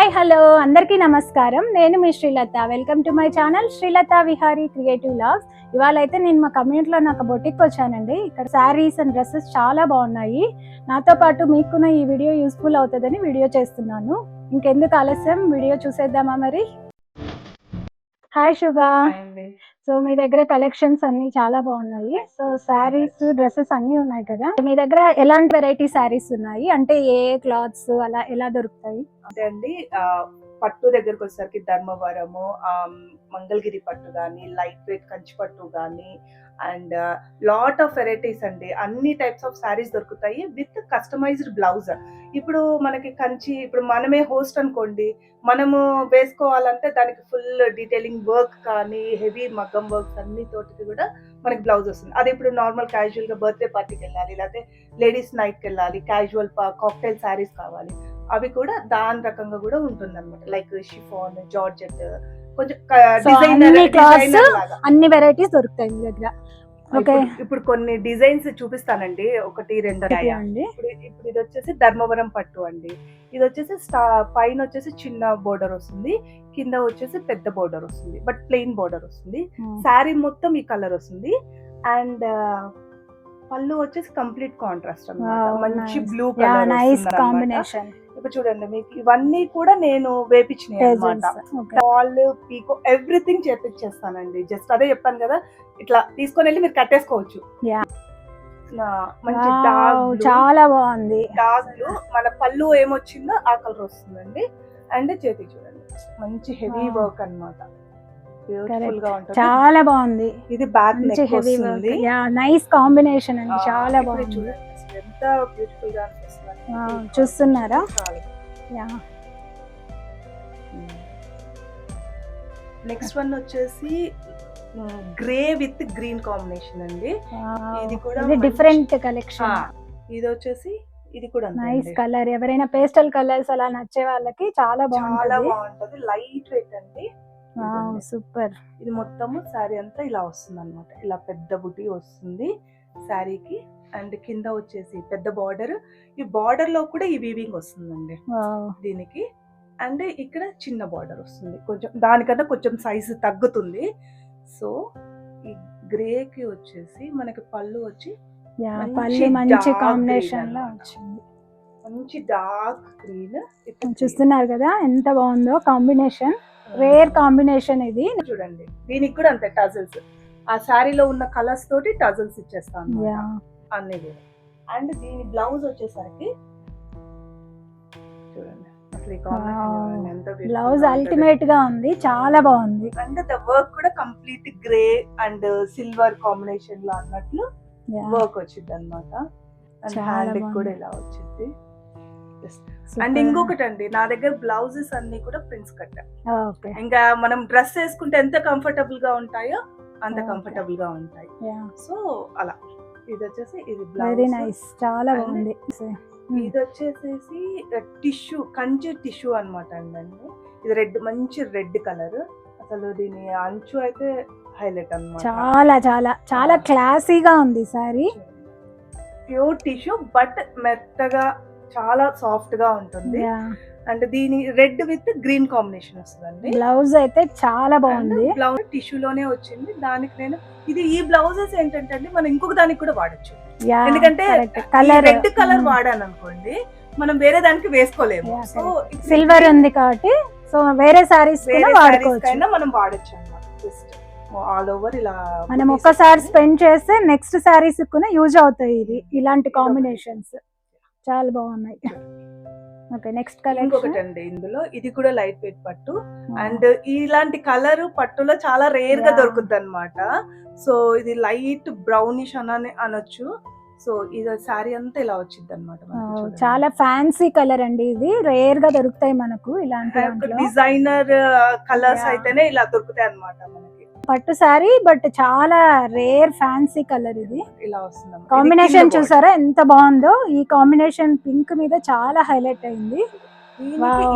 Hi hello అందరికీ నమస్కారం. నేను మీ Srilatha. Welcome to my channel Srilatha Vihari creative logs. ఇవాళ అయితే నేను మా కమ్యూనిటీలో నాకు బొటిక్ వచ్చానండి. ఇక్కడ శారీస్ అండ్ డ్రెస్సెస్ చాలా బాగున్నాయి. నాతో పాటు మీకు ఈ వీడియో యూస్ఫుల్ అవుతుందని వీడియో చేస్తున్నాను. ఇంకెందుకు ఆలస్యం, వీడియో చూసేద్దామా మరి. హాయ్ శుభా. సో మీ దగ్గర కలెక్షన్స్ అన్ని చాలా బాగున్నాయి. సో శారీస్ డ్రెస్సెస్ అన్ని ఉన్నాయి కదా, మీ దగ్గర ఎలాంటి వెరైటీ శారీస్ ఉన్నాయి, అంటే ఏ క్లాత్స్ అలా ఎలా దొరుకుతాయి? అంటే అండి పట్టు దగ్గరకు వచ్చేసరికి ధర్మవరము, మంగళగిరి పట్టు కానీ, లైట్ వెయిట్ కంచి పట్టు కానీ, అండ్ లాట్ ఆఫ్ వెరైటీస్ అండి. అన్ని టైప్స్ ఆఫ్ శారీస్ దొరుకుతాయి విత్ కస్టమైజ్డ్ బ్లౌజ్. ఇప్పుడు మనకి కంచి, ఇప్పుడు మనమే హోస్ట్ అనుకోండి, మనము వేసుకోవాలంటే దానికి ఫుల్ డీటెయిలింగ్ వర్క్ కానీ, హెవీ మగ్గం వర్క్స్ అన్ని తోటి కూడా మనకి బ్లౌజ్ వస్తుంది. అది ఇప్పుడు నార్మల్ క్యాజువల్ గా బర్త్డే పార్టీకి వెళ్ళాలి, లేకపోతే లేడీస్ నైట్కి వెళ్ళాలి, క్యాజువల్ కాక్టైల్ శారీస్ కావాలి, అవి కూడా దాని రకంగా కూడా ఉంటుంది అనమాట. లైక్ షిఫాన్, జార్జెట్, కొంచెం అన్ని వెరైటీస్ దొరుకుతాయి మీ దగ్గర. ఇప్పుడు కొన్ని డిజైన్స్ చూపిస్తానండి, ఒకటి రెండు అండి. ఇప్పుడు ఇది వచ్చేసి ధర్మవరం పట్టు అండి. ఇది వచ్చేసి పైన వచ్చేసి చిన్న బోర్డర్ వస్తుంది, కింద వచ్చేసి పెద్ద బోర్డర్ వస్తుంది, బట్ ప్లెయిన్ బోర్డర్ వస్తుంది. శారీ మొత్తం ఈ కలర్ వస్తుంది. అండ్ పళ్ళు వచ్చేసి కంప్లీట్ కాంట్రాస్ట్ అన్నమాట, మంచి బ్లూ కలర్ కాంబినేషన్. ఇప్పుడు చూడండి, మీకు ఇవన్నీ కూడా నేను వేపించినాయి అన్నమాట. ఆల్ పీకో ఎవ్రీథింగ్ చేపిచ్చేస్తానండి. జస్ట్ అదే చెప్పాను కదా, ఇట్లా తీసుకొని వెళ్ళి మీరు కట్టేసుకోవచ్చు. మంచి చాలా బాగుంది. డార్క్ బ్లూ, మన పళ్ళు ఏమొచ్చిందో ఆ కలర్ వస్తుందండి. అండ్ చేతి చూడండి, మంచి హెవీ వర్క్ అన్నమాట, బ్యూటిఫుల్ గా ఉంటుంది, చాలా బాగుంది. ఇది బ్యాక్ నెక్ వస్తుంది. నైస్ కాంబినేషన్ అండి, చాలా బాగుంది. చూడండి ఎంత బ్యూటిఫుల్ గా అనిపిస్తుంది. చూస్తున్నారా? నెక్స్ట్ వన్ వచ్చేసి గ్రే విత్ గ్రీన్ కాంబినేషన్ అండి. ఇది కూడా డిఫరెంట్ కలెక్షన్. ఇది వచ్చేసి ఇది కూడా నైస్ కలర్. ఎవరైనా పేస్టల్ కలర్స్ అలా నచ్చే వాళ్ళకి చాలా బాగుంటది. లైట్ వెయిట్ అండి, సూపర్. ఇది మొత్తము శారీ అంతా ఇలా వస్తుంది అన్నమాట. ఇలా పెద్ద బుటీ వస్తుంది శారీకి. అండ్ కింద వచ్చేసి పెద్ద బార్డర్, ఈ బార్డర్ లో కూడా ఈ వీవింగ్ వస్తుందండి దీనికి. అండ్ ఇక్కడ చిన్న బార్డర్ వస్తుంది, కొంచెం దానికన్నా కొంచెం సైజు తగ్గుతుంది. సో ఈ గ్రే కి వచ్చేసి మనకి పళ్ళు వచ్చి మంచి కాంబినేషన్ లో వచ్చింది, మంచి డార్క్ గ్రీన్. చూస్తున్నారు కదా ఎంత బాగుందో కాంబినేషన్, రేర్ కాంబినేషన్ ఇది. చూడండి, దీనికి కూడా అంతే టజల్స్, ఆ శారీలో ఉన్న కలర్స్ తోటి టజల్స్ ఇచ్చేస్తాను అన్ని కూడా. అండ్ దీని బ్లౌజ్ వచ్చేసరికి చూడండి, బ్లౌజ్ అల్టిమేట్ గా ఉంది, చాలా బాగుంది. అండ్ ద వర్క్ కూడా complete grey and silver combination లో అన్నట్లు వర్క్ వచ్చింది అన్నమాట. అండ్ హ్యాండ్ కూడా ఇలా వచ్చింది. అండ్ ఇంకొకటి అండి, నా దగ్గర బ్లౌజెస్ అన్ని కూడా ప్రిన్స్ కట్. ఇంకా మనం డ్రెస్ వేసుకుంటే ఎంత కంఫర్టబుల్ గా ఉంటాయో అంత కంఫర్టబుల్ గా ఉంటాయి. సో అలా ఇది వచ్చేసి ఇది వెరీ నైస్, చాలా బాగుంది. ఇది వచ్చేసి టిష్యూ, కంచి టిష్యూ అనమాట అండి. ఇది రెడ్, మంచి రెడ్ కలర్. అసలు దీని అంచు అయితే హైలైట్ అన్నమాట, చాలా చాలా చాలా క్లాసీగా ఉంది సారీ. ప్యూర్ టిష్యూ, బట్ మెత్తగా చాలా సాఫ్ట్ గా ఉంటుంది. అండ్ దీని రెడ్ విత్ గ్రీన్ కాంబినేషన్ వస్తుందండి. బ్లౌజ్ అయితే చాలా బాగుంది, బ్లౌజ్ టిష్యూ లోనే వచ్చింది. దానికి నేను ఈ బ్లౌజెస్ ఏంటంటే అండి, మనం ఇంకొక దానికి కూడా వాడచ్చు. ఎందుకంటే రెడ్ కలర్ వాడాను అనుకోండి, మనం వేరే దానికి వేసుకోలేము. సో సిల్వర్ ఉంది కాబట్టి సో వేరే సారీస్ మనం వాడచ్చు అన్నమాట. జస్ట్ ఆల్ ఓవర్ ఇలా మనం ఒక్కసారి స్పెండ్ చేస్తే నెక్స్ట్ సారీస్ కూడా యూజ్ అవుతాయి. ఇది ఇలాంటి కాంబినేషన్స్ చాలా బాగున్నాయి. ఓకే, నెక్స్ట్ కలర్ ఇంకొకటి అండి, ఇందులో ఇది కూడా లైట్ వెయిట్ పట్టు. అండ్ ఇలాంటి కలర్ పట్టులో చాలా రేర్ గా దొరుకుతుంది అన్నమాట. సో ఇది లైట్ బ్రౌనిష్ అనొచ్చు. సో ఇది సారీ అంతా ఇలా వచ్చింది అనమాట. చాలా ఫ్యాన్సీ కలర్ అండి, ఇది రేర్ గా దొరుకుతాయి మనకు. ఇలాంటి డిజైనర్ కలర్స్ అయితేనే ఇలా దొరుకుతాయి అన్నమాట మనకి. పట్టు సారీ బట్ చాలా రేర్ ఫ్యాన్సీ కలర్. ఇది ఇలా వస్తుంది. కాంబినేషన్ చూసారా ఎంత బాగుందో, ఈ కాంబినేషన్ పింక్ మీద చాలా హైలైట్ అయింది.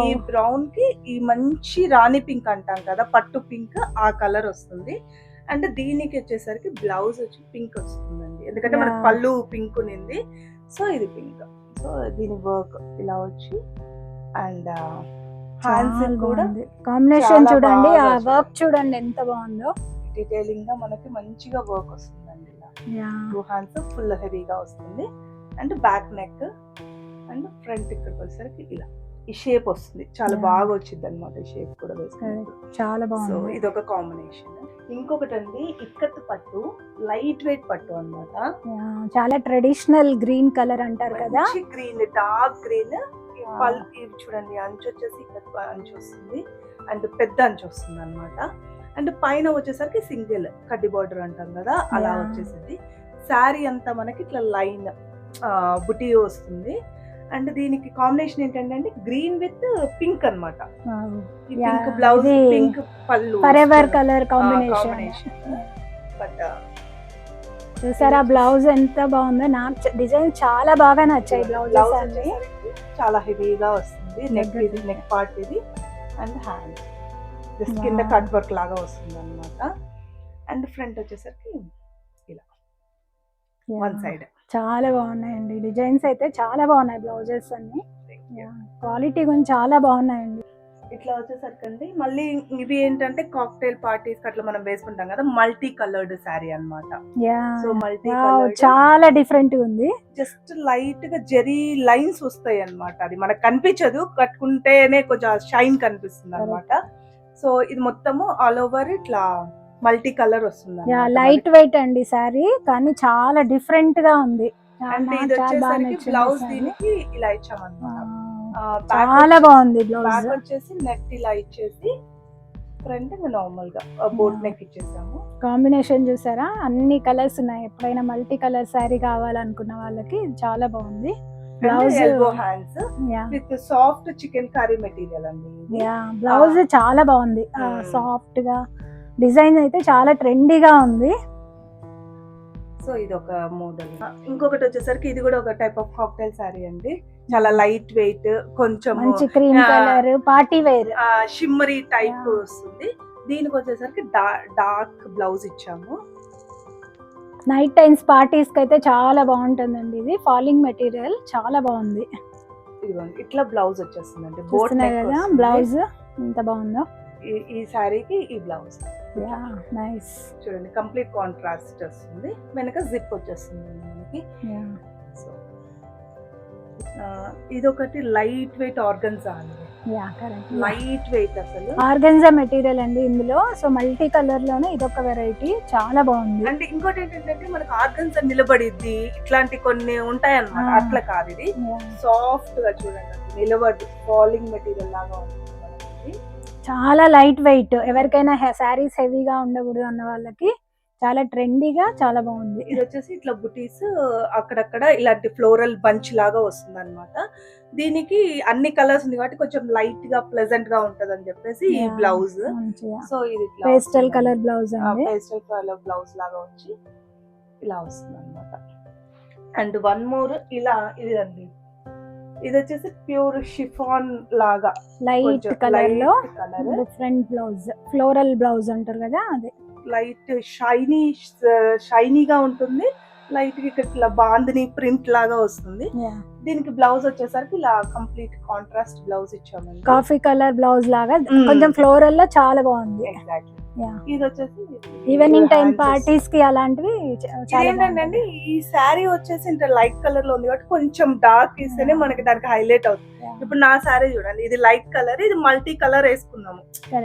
ఈ బ్రౌన్ కి ఈ మంచి రాణి పింక్ అంటాం కదా, పట్టు పింక్, ఆ కలర్ వస్తుంది. అండ్ దీనికి వచ్చేసరికి బ్లౌజ్ వచ్చి పింక్ వస్తుందండి, ఎందుకంటే మనకి పళ్ళు పింక్ ఉంది. సో ఇది పింక్. సో దీని వర్క్ ఇలా వచ్చి అండ్ హ్యాండ్స్ కూడా కాంబినేషన్ చాలా చూడండి, ఆ బాగా వర్క్ చూడండి ఎంత బాగుందో. డీటెయిలింగ్ గా మనకి మంచిగా వర్క్ వస్తుందండి. ఇలా 2 హ్యాండ్స్ ఫుల్ హెవీగా వస్తుంది and back neck and front ఇక్కడికి వచ్చేసరికి ఇలా ఈ షేప్ వస్తుంది, చాలా బాగా వచ్చింది అనమాట. ఈ షేప్ కూడా వేసుకున్నప్పుడు చాలా బాగుంది. సో ఇది ఒక కాంబినేషన్. ఇంకొకటి అండి ఇక్కత్ పట్టు, లైట్ వెయిట్ పట్టు అన్నమాట. చాలా ట్రెడిషనల్ గ్రీన్ కలర్ అంటారు కదా, గ్రీన్, డార్క్ గ్రీన్. ఇవి చూడండి, అంచు వచ్చేసి ఇక్కత్ అంచు వస్తుంది అండ్ పెద్ద అంచు వస్తుంది అనమాట. అండ్ పైన వచ్చేసరికి సింగిల్ కడ్డీ బార్డర్ అంటాం కదా, అలా వచ్చేసింది. శారీ అంతా మనకి ఇట్లా లైన్ బుటీ వస్తుంది. అండ్ దీనికి కాంబినేషన్ ఏంటంటే గ్రీన్ విత్ పింక్ అన్నమాట. పింక్ బ్లౌజ్, పింక్ పళ్ళు, ఫరెవర్ కలర్ కాంబినేషన్. బట్ చూసారా బ్లౌజ్ ఎంత బాగుందో, నాకు డిజైన్ చాలా బాగా నచ్చాయి. బ్లౌజెస్ అన్ని చాలా హెవీగా వస్తుంది. నెక్ పార్ట్ ఇది అండ్ హ్యాండ్ జస్ట్ కింద కట్ వర్క్ లాగా వస్తుంది అన్నమాట. అండ్ ఫ్రంట్ వచ్చేసరికి ఇలా వన్ సైడ్ చాలా బాగున్నాయండి. డిజైన్స్ అయితే చాలా బాగున్నాయి. బ్లౌజెస్ అన్ని క్వాలిటీ గురించి చాలా బాగున్నాయండి. ఇట్లా వచ్చేసరికి అండి మళ్ళీ ఇవి ఏంటంటే కాక్టైల్ పార్టీస్ అట్లా మనం వేసుకుంటాం కదా, మల్టీ కలర్డ్ శారీ అన్నమాట. సో మల్టీ కలర్డ్ చాలా డిఫరెంట్ ఉంది. జస్ట్ లైట్ గా జెరీ లైన్స్ వస్తాయి అన్నమాట. అది మనకు కనిపించదు, కట్టుకుంటేనే కొంచెం షైన్ కనిపిస్తుంది అన్నమాట. సో ఇది మొత్తము ఆల్ ఓవర్ ఇట్లా మల్టీ కలర్ వస్తుంది. లైట్ వెయిట్ అండి సారీ, కానీ చాలా డిఫరెంట్ గా ఉంది. అంటే ఇది వచ్చేసరికి బ్లౌజ్ దీనికి ఇలా ఇచ్చామన్నమాట. చాలా బాగుంది. బ్లౌజ్ వచ్చేసి నెక్ ఇలా ఇచ్చేసి ఫ్రంట్ నార్మల్ గా బోట్ నెక్ ఇచ్చేసాము. కాంబినేషన్ చూసారా, అన్ని కలర్స్ ఉన్నాయి. ఎప్పుడైనా మల్టీ కలర్ శారీ కావాలనుకున్న వాళ్ళకి చాలా బాగుంది. Blouse elbow hands with soft chicken curry material అండి. బ్లౌజ్ చాలా బాగుంది, సాఫ్ట్ గా. డిజైన్ అయితే చాలా ట్రెండీగా ఉంది. సో ఇది ఒక మోడల్. ఇంకొకటి వచ్చేసరికి ఇది కూడా ఒక టైప్ ఆఫ్ కాక్టైల్ శారీ అండి. చాలా లైట్ వెయిట్, కొంచెం మంచి cream colour, party wear, shimmery type వస్తుంది. దీనికి వచ్చేసరికి డార్క్ బ్లౌజ్ ఇచ్చాము. నైట్ టైమ్స్ పార్టీస్ కి అయితే చాలా బాగుంటుందండి. ఇది ఫాలింగ్ మెటీరియల్ చాలా బాగుంది. ఇదిగోండి ఇట్లా బ్లౌజ్ వచ్చేస్తుందండి. కదా బ్లౌజ్ ఎంత బాగుందో. ఈ శారీకి ఈ బ్లౌజ్ నైస్ చూడండి, కంప్లీట్ కాంట్రాస్ట్ వస్తుంది. వెనక జిప్ వచ్చేస్తుంది మనకి. సో ఇదొకటి లైట్ వెయిట్ ఆర్గన్జా అండి. లైట్ వెయిట్ అసలు ఆర్గన్జా మెటీరియల్ అండి ఇందులో. సో మల్టీ కలర్ లోనే ఇదొక వెరైటీ, చాలా బాగుంది. అంటే ఇంకోటి ఏంటంటే మనకు ఆర్గన్జా నిలబడిద్ది, ఇట్లాంటి కొన్ని ఉంటాయి అన్నమాట. అట్లా కాదు, ఇది సాఫ్ట్ గా చూడండి, నిలబడి ఫాలింగ్ మెటీరియల్ లాగా ఉంటుంది. చాలా లైట్ వెయిట్, ఎవరికైనా శారీస్ హెవీగా ఉండకూడదు అన్న వాళ్ళకి చాలా ట్రెండీగా చాలా బాగుంది. ఇది వచ్చేసి ఇట్లా బుటీస్ అక్కడక్కడ ఇలాంటి ఫ్లోరల్ బంచ్ లాగా వస్తుంది అనమాట. దీనికి అన్ని కలర్స్ ఉంది కాబట్టి కొంచెం లైట్ గా ప్లెజెంట్ గా ఉంటది అని చెప్పేసి ఈ బ్లౌజ్. సో ఇది పేస్టల్ కలర్ బ్లౌజ్ అండి, పేస్టల్ కలర్ బ్లౌజ్ లాగా వచ్చి ఇలా వస్తుంది అనమాట. అండ్ వన్ మోర్ ఇలా ఇది అండి, ఇది వచ్చేసి ప్యూర్ షిఫాన్ లాగా లైట్ కలర్ లో డిఫరెంట్ బ్లౌజ్, ఫ్లోరల్ బ్లౌజ్ అంటారు కదా, అదే లైట్ షైనీగా ఉంటుంది. లైట్ గా ఇక్కడ ఇట్లా బాందిని ప్రింట్ లాగా వస్తుంది. దీనికి బ్లౌజ్ వచ్చేసరికి ఇలా కంప్లీట్ కాంట్రాస్ట్ బ్లౌజ్ ఇచ్చామండి. కాఫీ కలర్ బ్లౌజ్ లాగా కొంచెం ఫ్లోరల్ లో చాలా బాగుంది. ఎగ్జాక్ట్లీ. ఇది వచ్చేసి ఈవినింగ్ టైం పార్టీస్ కి అలాంటివి ఏంటంటే ఈ శారీ వచ్చేసి ఇంత లైట్ కలర్ లో ఉంది కాబట్టి కొంచెం డార్క్ ఇస్తేనే మనకి దానికి హైలైట్ అవుతుంది. ఇప్పుడు నా శారీ చూడండి, ఇది లైట్ కలర్, ఇది మల్టీ కలర్ వేసుకున్నాము.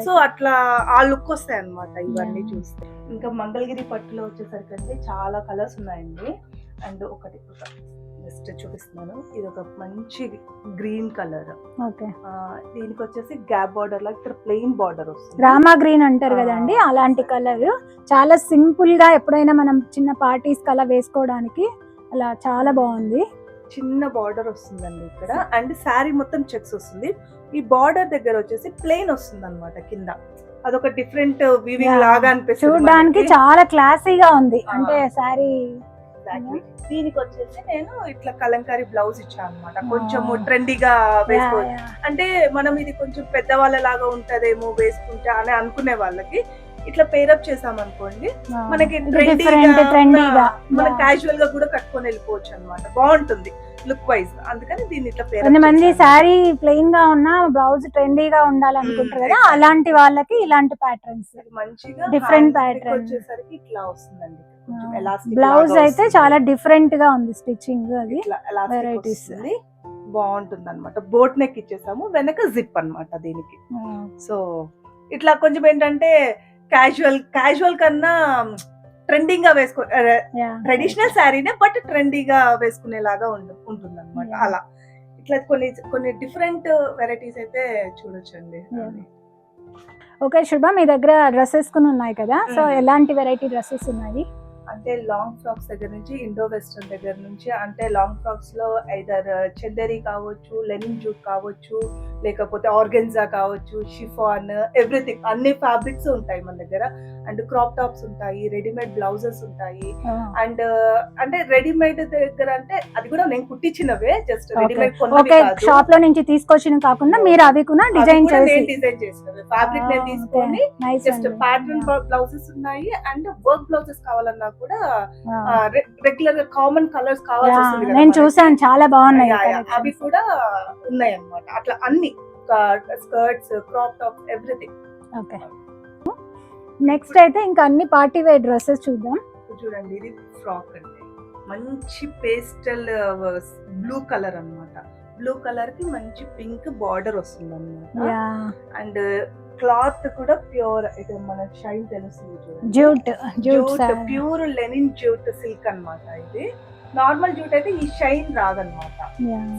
సో అట్లా ఆ లుక్ వస్తాయి అన్నమాట ఇవన్నీ చూస్తే. ఇంకా మంగళగిరి పట్టులో వచ్చేసరికి అంటే చాలా కలర్స్ ఉన్నాయండి. అండ్ ఒకటి జస్ట్ చూపిస్తున్నాను, ఇది ఒక మంచి గ్రీన్ కలర్. దీనికి వచ్చేసి గ్యాప్ బార్డర్ లా ఇక్కడ ప్లెయిన్ బార్డర్ వస్తుంది. రామా గ్రీన్ అంటారు కదండి, అలాంటి కలర్. చాలా సింపుల్ గా ఎప్పుడైనా మనం చిన్న పార్టీస్ కలా వేసుకోవడానికి అలా చాలా బాగుంది. చిన్న బార్డర్ వస్తుందండి ఇక్కడ. అండ్ శారీ మొత్తం చెక్స్ వస్తుంది. ఈ బార్డర్ దగ్గర వచ్చేసి ప్లెయిన్ వస్తుంది అనమాట కింద. అదొక డిఫరెంట్ వీవింగ్ లాగా అనిపిస్తుంది, చూడడానికి చాలా క్లాసీగా ఉంది. అంటే శారీ దీనికి వచ్చేసి నేను ఇట్లా కలంకారీ బ్లౌజ్ ఇచ్చాను అనమాట. కొంచెం ట్రెండీగా వేసుకోవచ్చు, అంటే మనం ఇది కొంచెం పెద్దవాళ్ళ లాగా ఉంటదేమో వేసుకుంటా అని అనుకునే వాళ్ళకి ఇట్లా పేరప్ చేసామనుకోండి ఆ, మనకి ఇది ట్రెండీగా ట్రెండీగా మనం క్యాజువల్ గా కూడా కట్టుకొని వెళ్ళిపోవచ్చు అన్నమాట. బాగుంటుంది లుక్ వైజ్, అందుకని దీన్ని ఇట్లా పేరప్ కొంతమంది చేశాను. శారీ ప్లెయిన్ గా ఉన్న బ్లౌజ్ ట్రెండీగా ఉండాలనుకుంటారు కదా, exactly. అలాంటి వాళ్ళకి ఇలాంటి ప్యాటర్న్స్. ఇది మంచిగా Different hand pick pattern. వచ్చేసరికి ఇట్లా వస్తుందండి. కొంచెం elastic బ్లౌజ్ లాగా అయితే వస్తుంది. చాలా డిఫరెంట్ గా ఉంది స్టిచ్చింగ్ అది. ఇట్లా elastic varieties. వస్తుంది. బాగుంటుంది అనమాట. బోట్ నెక్ ఇచ్చేసాము, వెనక జిప్ అన్నమాట దీనికి. సో ఇట్లా కొంచెం ఏంటంటే క్యాజువల్ కన్నా ట్రెండింగ్ గా వేసుకో ట్రెడిషనల్ శారీనే బట్ ట్రెండీగా వేసుకునేలాగా ఉంటుంది అనమాట. Yeah. అలా ఇట్లా కొన్ని డిఫరెంట్ వెరైటీస్ అయితే చూడొచ్చండి. Yeah. ఓకే శుభ, మీ దగ్గర డ్రెస్సెస్ కూడా ఉన్నాయి కదా, సో ఎలాంటి వెరైటీ డ్రెస్సెస్ ఉన్నాయి? అంటే లాంగ్ ఫ్రాక్స్ దగ్గర నుంచి ఇండో వెస్టర్న్ దగ్గర నుంచి, అంటే లాంగ్ ఫ్రాక్స్ లో ఐదర్ చందేరి కావచ్చు, లెనిన్ జూట్ కావచ్చు, లేకపోతే ఆర్గెన్జా కావచ్చు, షిఫాన్, ఎవ్రీథింగ్ అన్ని ఫ్యాబ్రిక్స్ ఉంటాయి మన దగ్గర. అండ్ క్రాప్ టాప్స్ ఉంటాయి, రెడీమేడ్ బ్లౌజెస్ ఉంటాయి. అండ్ అంటే రెడీమేడ్ దగ్గర అంటే అది కూడా నేను కుట్టించినవే, జస్ట్ రెడీమేడ్ ఓకే, షాప్ లో నుంచి తీసుకొచ్చిన కాకుండా మీరు అవి కూడా డిజైన్ చేసినవి. ఫ్యాబ్రిక్ నేను తీసుకొని జస్ట్ ప్యాటర్న్ బ్లౌజెస్ ఉన్నాయి. అండ్ వర్క్ బ్లౌజెస్ కావాలన్నా కూడా రెగ్యులర్ గా కామన్ కలర్స్ కావాల్సి వస్తుంది కదా నేను మనకి. చూసాను, చాలా బాగున్నాయి. అవి కూడా ఉన్నాయి అన్నమాట. అట్లా అన్ని skirts, crop top, everything. Okay, next అయితే ఇంకా అన్ని పార్టీ వేర్ డ్రెస్సెస్ చూద్దాం. చూడండి, ఇది ఫ్రాక్ అండి. మంచి పేస్టల్ బ్లూ కలర్ అన్నమాట. బ్లూ కలర్ కి మంచి పింక్ బార్డర్ వస్తుంది అన్నమాట. అండ్ క్లాత్ కూడా ప్యూర్, ఇది మన షైన్ తెలుస్తుంది చూడండి. Jute pure linen jute silk అన్నమాట. ఇది నార్మల్ జూట్ అయితే ఈ షైన్ రాదన్నమాట.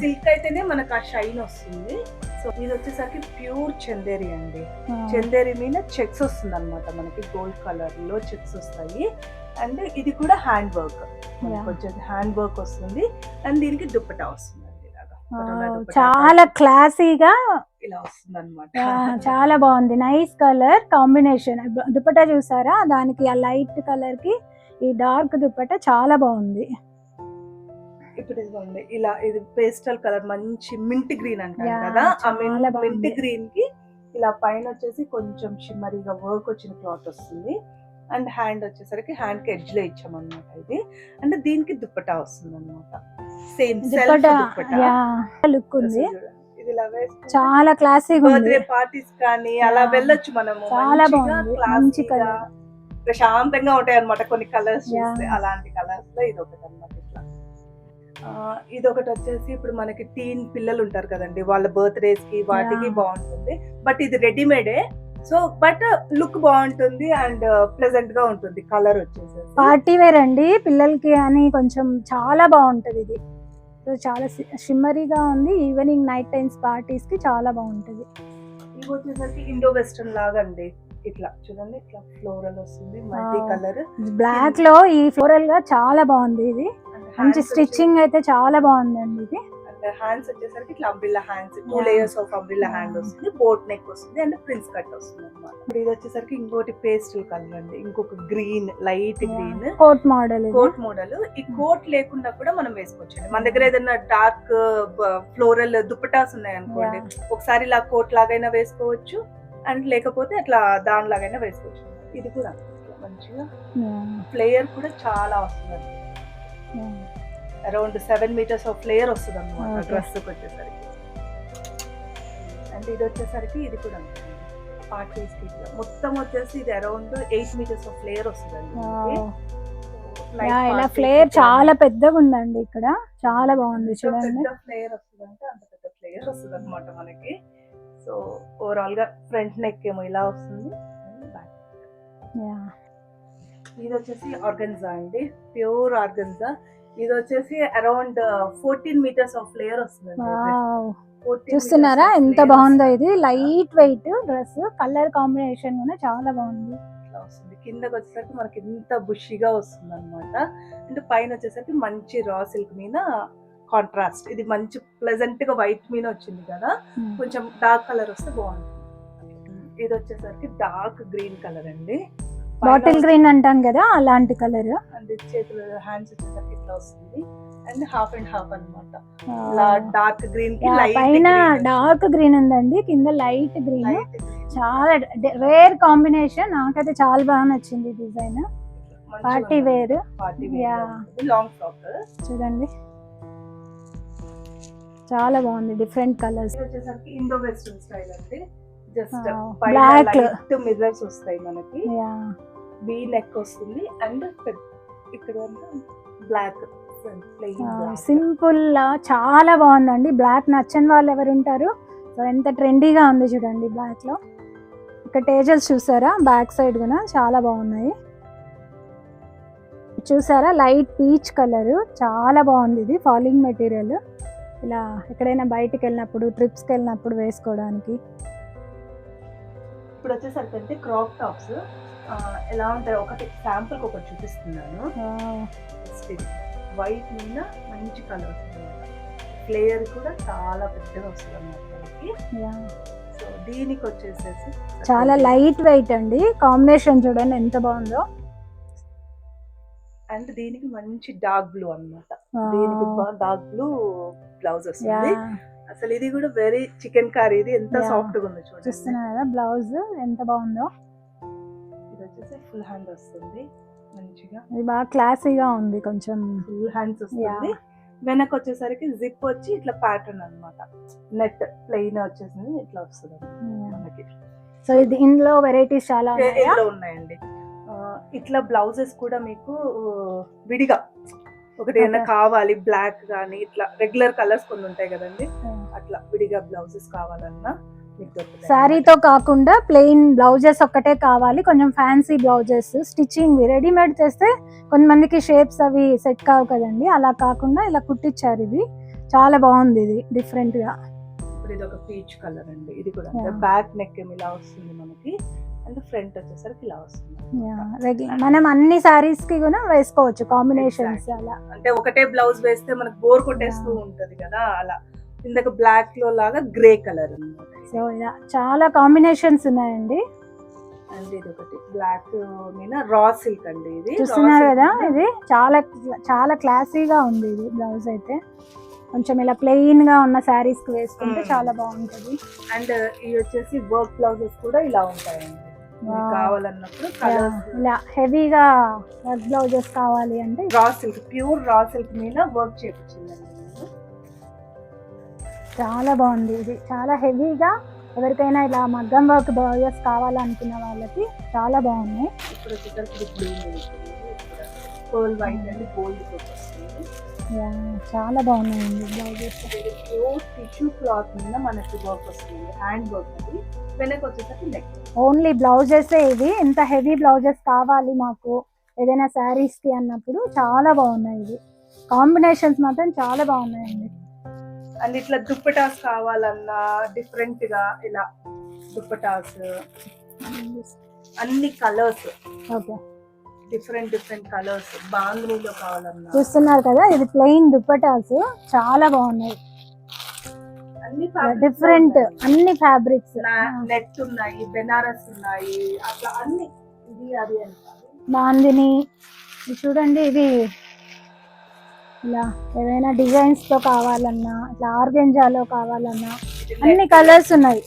సిల్క్ అయితేనే మనకు ఆ షైన్ వస్తుంది. సో ఇది వచ్చేసరికి ప్యూర్ చందేరి అండి. చందేరి మీద చెక్స్ వస్తుంది అనమాట, మనకి గోల్డ్ కలర్ లో చెక్స్ వస్తాయి. అండ్ ఇది కూడా హ్యాండ్ వర్క్, వచ్చేసి హ్యాండ్ వర్క్ వస్తుంది. అండ్ దీనికి దుప్పటా వస్తుంది చాలా క్లాసీగా ఇలా వస్తుంది అనమాట. చాలా బాగుంది, నైస్ కలర్ కాంబినేషన్. దుపట్టా చూసారా, దానికి ఆ లైట్ కలర్ కి ఈ డార్క్ దుపట్టా చాలా బాగుంది. ఇప్పుడు ఇదిగోండి, ఇలా ఇది పేస్టల్ కలర్, మంచి మింట్ గ్రీన్ అంటారు కదా, ఆ మింట్ గ్రీన్ కి ఇలా పైన వచ్చేసి కొంచెం షిమ్మరీగా వర్క్ వచ్చిన క్లాత్ వస్తుంది. అండ్ హ్యాండ్ వచ్చేసరికి హ్యాండ్ కి ఎడ్జ్ లో ఇచ్చామన్నమాట ఇది. అంటే దీనికి దుప్పటా వస్తుంది అనమాట. సేమ్ లుక్ ఉంది, ఇది ఇలా వేసుకుంటే చాలా క్లాసీగా ఉంది. బర్త్డే పార్టీస్ కానీ అలా వెళ్ళొచ్చు మనము. చాలా బాగుంది, మంచి కలర్, ప్రశాంతంగా ఉంటాయి అన్నమాట కొన్ని కలర్స్ చూస్తే. అలాంటి కలర్స్ లో ఇది ఒకటి అన్నమాట. ఇట్లా ఇది ఒకటి వచ్చేసి ఇప్పుడు మనకి టీన్ పిల్లలు ఉంటారు కదండి, వాళ్ళ బర్త్డేస్ కి వాటికి బాగుంటుంది. బట్ ఇది రెడీమేడే, సో బట్ లుక్ బాగుంటుంది అండ్ ప్లెజెంట్ గా ఉంటుంది. కలర్ వచ్చేసి పార్టీ వేర్ అండి, పిల్లలకి అని కొంచెం చాలా బాగుంటది ఇది. సో చాలా షిమ్మరీగా ఉంది, ఈవినింగ్ నైట్ టైమ్స్ పార్టీస్ కి చాలా బాగుంటది. ఇవి వచ్చేసరికి ఇండో వెస్టర్న్ లాగా అండి. ఇట్లా చూడండి, ఇట్లా ఫ్లోరల్ వస్తుంది, మల్టీ కలర్ బ్లాక్ లో ఈ ఫ్లోరల్ గా చాలా బాగుంది. ఇది మంచి స్టిచ్చింగ్ అయితే చాలా బాగుందండి. ఇది హ్యాండ్స్ వచ్చేసరికి ఇట్లా umbrella hands, 2 layers of umbrella hand వస్తుంది, బోట్ నెక్ వస్తుంది అండ్ ప్రిన్స్ కట్ వస్తుంది అన్నమాట. ఇది వచ్చేసరికి ఇంకోటి పేస్టల్ కలర్ అండి, ఇంకొక green, light green coat model. ఈ కోట్ లేకుండా కూడా మనం వేసుకోవచ్చు. మన దగ్గర ఏదైనా డార్క్ ఫ్లోరల్ దుప్పటాస్ ఉన్నాయి అనుకోండి, ఒకసారి ఇలా కోట్ లాగైనా వేసుకోవచ్చు అండ్ లేకపోతే అట్లా దానిలాగైనా వేసుకోవచ్చు. ఇది కూడా మంచిగా ఫ్లేయర్ కూడా చాలా వస్తుంది, అరౌండ్ 7 meters ఆఫ్ ఫ్లేయర్ వస్తుంది అన్నమాట డ్రెస్ వచ్చేసరికి. అండ్ ఇది వచ్చేసరికి ఇది కూడా పార్టీస్ కి మొత్తం వచ్చేసి ఇది అరౌండ్ 8 meters ఆఫ్ ఫ్లేయర్ వస్తుందండి. ఇలా ఫ్లేయర్ చాలా పెద్దగా ఉందండి, ఇక్కడ చాలా బాగుంది చూడండి. ఫ్లేయర్ వస్తుందంటే అంత పెద్ద ఫ్లేయర్ వస్తుంది అనమాట మనకి. సో ఓవరాల్ గా ఫ్రంట్ నెక్ ఏమో ఇలా వస్తుంది. ఇది వచ్చేసి ఆర్గన్జా అండి, ప్యూర్ ఆర్గన్జా. ఇది వచ్చేసి అరౌండ్ 14 meters ఆఫ్ ఫ్లేయర్ వస్తుంది. చూస్తున్నారా ఎంత బాగుందో, ఇది light weight dress, colour combination కూడా చాలా బాగుంది. వస్తుంది కిందకి వచ్చేసరికి మనకి ఇంత బుషిగా వస్తుంది అనమాట. అండ్ పైన వచ్చేసరికి మంచి రా సిల్క్ మీద కాంట్రాస్ట్, ఇది మంచి ప్లెజెంట్ గా వైట్ మీద వచ్చింది కదా, కొంచెం డార్క్ కలర్ వస్తే బాగుంటుంది. ఇది వచ్చేసరికి డార్క్ గ్రీన్ కలర్ అండి, బాటిల్ గ్రీన్ అంటాం కదా అలాంటి కలర్. అండ్ చేతులు హ్యాండ్స్ వచ్చేసరికి ఇట్లా వస్తుంది అండ్ హాఫ్ అండ్ హాఫ్ అన్నమాట. డార్క్ గ్రీన్ కి లైట్ పైన డార్క్ గ్రీన్ ఉందండి, కింద లైట్ గ్రీన్. చాలా రేర్ కాంబినేషన్, నాకైతే చాలా బాగా నచ్చింది design. Party wear, long frock చూడండి చాలా బాగుంది. డిఫరెంట్ కలర్స్ వచ్చేసరికి ఇండో వెస్టర్న్ స్టైల్ అండి. జస్ట్ బ్లాక్ లైట్ మిర్రర్స్ వస్తాయి మనకి, వీ నెక్ వస్తుంది అండ్ ఇక్కడ బ్లాక్ సింపుల్ చాలా బాగుందండి. బ్లాక్ నచ్చని వాళ్ళు ఎవరు ఉంటారు? సో ఎంత ట్రెండీగా ఉంది చూడండి బ్లాక్ లో. ఇక్కడ టేజల్స్ చూసారా బ్యాక్ సైడ్ కూడా చాలా బాగున్నాయి. చూసారా లైట్ పీచ్ కలర్, చాలా బాగుంది. ఇది ఫాలింగ్ మెటీరియల్, ఇలా ఎక్కడైనా బయటికి వెళ్ళినప్పుడు ట్రిప్స్కి వెళ్ళినప్పుడు వేసుకోవడానికి. ఇప్పుడు వచ్చేసరికి అంటే క్రాప్ టాప్స్ ఎలా ఉంటాయి ఒకటి శాంపుల్ ఒకటి చూపిస్తున్నాను. వైట్ మీద మంచి కలర్ వస్తుంది, ఫ్లేయర్ కూడా చాలా పెద్దగా వస్తుంది అన్నమాట. సో దీనికి వచ్చేసేసి చాలా లైట్ వెయిట్ అండి. కాంబినేషన్ చూడండి ఎంత బాగుందో. అండ్ దీనికి మంచి డార్క్ బ్లూ అన్నమాట. దీనికి డార్క్ బ్లూ బ్లౌజ్ వస్తుంది. అసలు ఇది కూడా వెరీ చికెన్ కర్రీ, ఇది ఎంత సాఫ్ట్ గా ఉందో చూడండి. చూస్తున్నా కదా బ్లౌజ్ ఎంత బాగుందో. ఇది వచ్చేసి ఫుల్ హ్యాండ్ వస్తుంది మంచిగా, ఇది బాగా క్లాసీగా ఉంది. కొంచెం ఫుల్ హ్యాండ్స్ వస్తుంది. వెనక వచ్చేసరికి జిప్ వచ్చి ఇట్లా ప్యాటర్న్ అన్నమాట, నెట్ ప్లెయిన్ వచ్చేసింది ఇట్లా వస్తుంది మనకి. సో ఇది ఇందులో వెరైటీస్ చాలా ఉన్నాయండి. ఇట్లా బ్లౌజెస్ కూడా మీకు విడిగా ఒకటి ఏమైనా కావాలి, బ్లాక్ గానీ ఇట్లా రెగ్యులర్ కలర్స్ కొన్ని ఉంటాయి కదండి, అట్లా విడిగా బ్లౌజెస్ కావాలన్నా శారీతో కాకుండా ప్లెయిన్ బ్లౌజెస్ ఒక్కటే కావాలి, కొంచెం ఫ్యాన్సీ బ్లౌజెస్ స్టిచ్చింగ్ రెడీమేడ్ చేస్తే కొంతమందికి షేప్స్ అవి సెట్ కావు కదండి, అలా కాకుండా ఇలా కుట్టించారు. ఇది చాలా బాగుంది, ఇది డిఫరెంట్ గా. ఇప్పుడు ఇది ఒక పీచ్ కలర్ అండి. ఇది కూడా బ్యాక్ నెక్ ఇలా వస్తుంది మనకి, అండ్ ఫ్రంట్ వచ్చేసరికి ఇలా వస్తుంది. మనం అన్ని సారీస్ కి కూడా వేసుకోవచ్చు కాంబినేషన్స్. అలా అంటే ఒకటే బ్లౌజ్ వేస్తే మనకు బోర్ కొట్టేస్తూ ఉంటది కదా, అలా ఇందాక బ్లాక్ లో లాగా గ్రే కలర్ అన్నమాట. సో ఇలా చాలా కాంబినేషన్స్ ఉన్నాయండి. అండ్ ఇది ఒకటి బ్లాక్ మీద రా సిల్క్ అండి. ఇది చూస్తున్నారు కదా, ఇది చాలా చాలా క్లాసీగా ఉంది. ఇది బ్లౌజ్ అయితే కొంచెం ఇలా ప్లెయిన్ గా ఉన్న శారీస్ కి వేసుకుంటే చాలా బాగుంటది. అండ్ ఇవి వచ్చేసి వర్క్ బ్లౌజెస్ కూడా ఇలా ఉంటాయండి. కావాలన్నప్పుడు ఇలా హెవీగా వర్క్ బ్లౌజెస్ కావాలి అంటే raw silk, pure raw silk మీద వర్క్ చేయించిందండి. చాలా బాగుంది. ఇది చాలా హెవీగా ఎవరికైనా ఇలా మగ్గం వర్క్ బ్లౌజెస్ కావాలనుకున్న వాళ్ళకి చాలా బాగున్నాయి. ఇప్పుడు పర్ల్ వైట్ అండ్ గోల్డ్ వస్తుంది. చాలా బాగున్నాయండి బ్లౌజెస్. ప్యూర్ టిష్యూ క్లాత్ మీద మనకి వర్క్ వస్తుంది, హ్యాండ్ వర్క్. అది వెనక వచ్చేసరికి నెక్. ఓన్లీ బ్లౌజెస్ ఇవి. ఎంత హెవీ బ్లౌజెస్ కావాలి మాకు ఏదైనా శారీస్ కి అన్నప్పుడు చాలా బాగున్నాయి. ఇది కాంబినేషన్స్ మాత్రం చాలా బాగున్నాయండి. అండ్ ఇట్లా దుప్పటాస్ కావాలన్నా డిఫరెంట్ గా ఇలా దుప్పటాస్ అన్ని కలర్స్, ఓకే డిఫరెంట్ కలర్స్. బాంగ్నీలో కావాలన్నా చూస్తున్నారు కదా, ఇది ప్లెయిన్ దుప్పటాస్ చాలా బాగున్నాయి. అన్ని డిఫరెంట్ అన్ని ఫ్యాబ్రిక్స్, నెట్ ఉన్నాయి, బెనారస్ ఉన్నాయి, అట్లా అన్ని. ఇది అది బాందిని చూడండి. ఇది ఇలా ఏదైనా డిజైన్స్ తో కావాలన్నా, ఇట్లా ఆర్గెంజాలో కావాలన్నా అన్ని కలర్స్ ఉన్నాయి,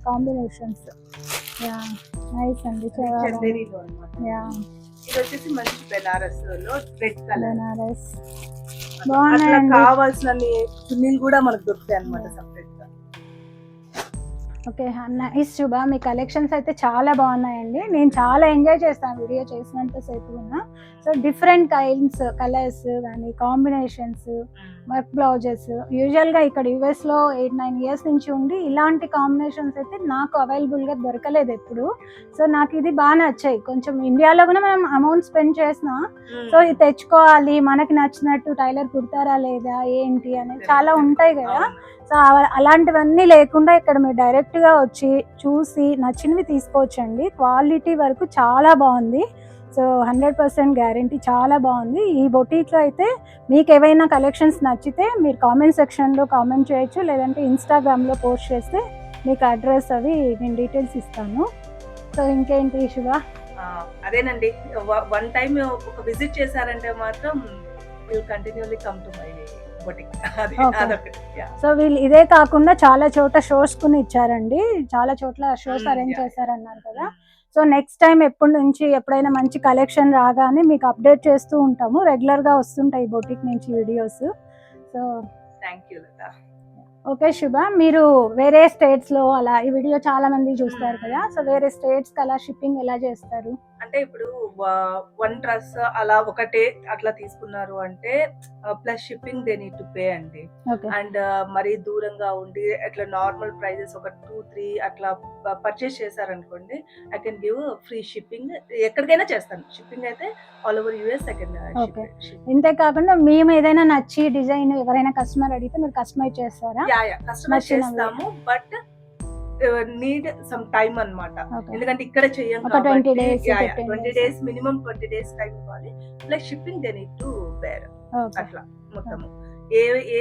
కాంబినేషన్స్. నైస్ అండి. ఇది వచ్చేసి మంచి బెనారస్ లో రెడ్ కలర్. బెనారస్ బాగున్నాయి. కావాల్సిన చున్నీలు కూడా మనకు దొరుకుతాయి అన్నమాట సెపరేట్ గా. ఓకే నైస్ శుభ, మీ కలెక్షన్స్ అయితే చాలా బాగున్నాయండి. నేను చాలా ఎంజాయ్ చేస్తాను వీడియో చేసినంతసేపు కూడా. సో డిఫరెంట్ కైండ్స్ కలర్స్ కానీ కాంబినేషన్స్, వర్క్ బ్లౌజెస్. యూజువల్గా ఇక్కడ యూఎస్లో 8-9 ఇయర్స్ నుంచి ఉండి ఇలాంటి కాంబినేషన్స్ అయితే నాకు అవైలబుల్గా దొరకలేదు ఎప్పుడు. సో నాకు ఇది బాగా నచ్చాయి. కొంచెం ఇండియాలో కూడా మనం అమౌంట్ స్పెండ్ చేసినా, సో ఇది తెచ్చుకోవాలి మనకి నచ్చినట్టు టైలర్ కుడతారా లేదా ఏంటి అనేది చాలా ఉంటాయి కదా. సో అలాంటివన్నీ లేకుండా ఇక్కడ మీరు డైరెక్ట్గా వచ్చి చూసి నచ్చినవి తీసుకోవచ్చండి. క్వాలిటీ వరకు చాలా బాగుంది. సో 100% గ్యారంటీ, చాలా బాగుంది. ఈ బొటీక్లో అయితే మీకు ఏవైనా కలెక్షన్స్ నచ్చితే మీరు కామెంట్ సెక్షన్లో కామెంట్ చేయొచ్చు, లేదంటే ఇన్స్టాగ్రామ్లో పోస్ట్ చేస్తే మీకు అడ్రస్ అవి నేను డీటెయిల్స్ ఇస్తాను. సో ఇంకేంటి శుభ? అదేనండి, వన్ టైం ఒక విజిట్ చేశారంటే మాత్రం will continually come to my boutique అది Okay. అదొకటి. Yeah. సో వీళ్ళు ఇదే కాకుండా చాలా చోట షోస్ కొని ఇచ్చారండి, చాలా చోట్ల షోస్ అరేంజ్ Yeah. చేశారన్నారు కదా. సో నెక్స్ట్ టైం ఎప్పటి నుంచి ఎప్పుడైనా మంచి కలెక్షన్ రాగానే మీకు అప్డేట్ చేస్తూ ఉంటాము, రెగ్యులర్గా వస్తుంటాయి బొటిక్ నుంచి videos. So thank you Latha. Okay శుభ, మీరు వేరే స్టేట్స్లో అలా ఈ వీడియో చాలా మంది చూస్తారు కదా, సో వేరే స్టేట్స్కి అలా షిప్పింగ్ ఎలా చేస్తారు? అంటే ఇప్పుడు వన్ డ్రెస్ అలా ఒకటే అట్లా తీసుకున్నారు అంటే plus shipping they need to pay అండి. ఓకే అండ్ మరీ దూరంగా ఉండి అట్లా నార్మల్ ప్రైజెస్ ఒక 2-3 అట్లా పర్చేస్ చేశారనుకోండి, I can give free shipping. ఎక్కడికైనా చేస్తాను షిప్పింగ్ అయితే, all over US I can. Okay, ఇంతే కాకుండా మేము ఏదైనా నచ్చి డిజైన్ ఎవరైనా కస్టమర్ అడిగితే మీరు కస్టమైజ్ చేస్తారా? కస్టమైజ్ నచ్చినవి. చేస్తాము, బట్ నీడ్ సమ్ టైం అన్నమాట. Okay. ఎందుకంటే ఇక్కడ చెయ్యం ఒక 20 days, 15 20 days. Days minimum 20 days time ఇవ్వాలి. Plus shipping they need to bear. Okay అట్లా మొత్తము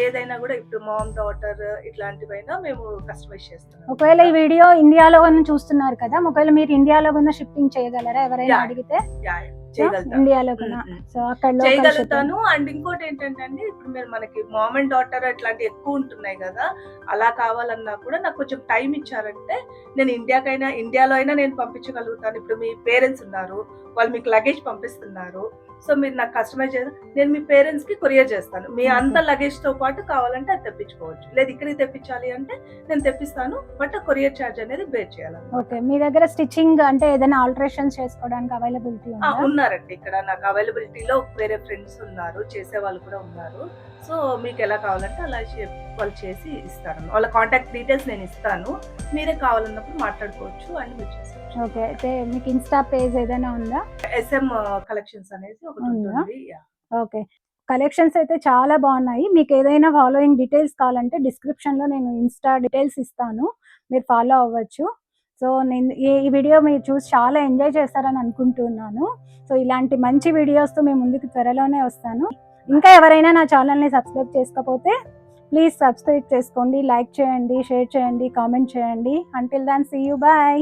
ఏదైనా కూడా ఇప్పుడు మామ్ డాటర్ ఇట్లాంటివైనా మేము కస్టమైజ్ చేస్తాం. ఒకవేళ ఈ వీడియో ఇండియాలో కన్నా చూస్తున్నారు కదా, ఒకవేళ మీరు ఇండియాలో కన్నా షిప్పింగ్ చేయగలరా ఎవరైనా Yeah. అడిగితే? చేయగలుగుతాను. ఇండియాలో కన్నా సో అక్కడ local shipping. చేయగలుగుతాను. అండ్ ఇంకోటి ఏంటంటే అండి, ఇప్పుడు మీరు మనకి మామ్ అండ్ డాటర్ ఇట్లాంటి ఎక్కువ ఉంటున్నాయి కదా, అలా కావాలన్నా కూడా నాకు కొంచెం టైం ఇచ్చారంటే నేను ఇండియాలో అయినా నేను పంపించగలుగుతాను. ఇప్పుడు మీ పేరెంట్స్ ఉన్నారు, వాళ్ళు మీకు లగేజ్ పంపిస్తున్నారు, సో మీరు నాకు కస్టమైజ్ చేసి నేను మీ పేరెంట్స్ కి కొరియర్ చేస్తాను. మీ అంత లగేజ్ తో పాటు కావాలంటే అది తెప్పించుకోవచ్చు, లేదు ఇక్కడికి తెప్పించాలి అంటే నేను తెప్పిస్తాను, బట్ కొరియర్ ఛార్జ్ అనేది బేర్ చేయాలి. ఓకే, మీ దగ్గర స్టిచ్చింగ్ అంటే ఏదైనా ఆల్టరేషన్స్ చేసుకోవడానికి అవైలబిలిటీ ఉందా? ఉన్నారండి, ఇక్కడ నాకు అవైలబిలిటీలో వేరే ఫ్రెండ్స్ ఉన్నారు, చేసే వాళ్ళు కూడా ఉన్నారు. సో మీకు ఎలా కావాలంటే అలా వాళ్ళు చేసి ఇస్తారు. వాళ్ళ కాంటాక్ట్ డీటెయిల్స్ నేను ఇస్తాను, మీరే కావాలన్నప్పుడు మాట్లాడుకోవచ్చు అండ్ మీరు చేసుకోవచ్చు. ఓకే, అయితే మీకు ఇన్స్టా పేజ్ ఏదైనా ఉందా? SM కలెక్షన్స్ అనేది ఒకటి ఉంటుంది. ఓకే, కలెక్షన్స్ అయితే చాలా బాగున్నాయి. మీకు ఏదైనా ఫాలోయింగ్ డీటెయిల్స్ కావాలంటే డిస్క్రిప్షన్లో నేను ఇన్స్టా డీటెయిల్స్ ఇస్తాను, మీరు ఫాలో అవ్వచ్చు. సో నేను ఈ వీడియో మీరు చూసి చాలా ఎంజాయ్ చేస్తారని అనుకుంటున్నాను. సో ఇలాంటి మంచి వీడియోస్తో మేము ముందుకు త్వరలోనే వస్తాను. ఇంకా ఎవరైనా నా ఛానల్ని సబ్స్క్రైబ్ చేసుకోకపోతే ప్లీజ్ సబ్స్క్రైబ్ చేసుకోండి, లైక్ చేయండి, షేర్ చేయండి, కామెంట్ చేయండి. Until then see you, bye.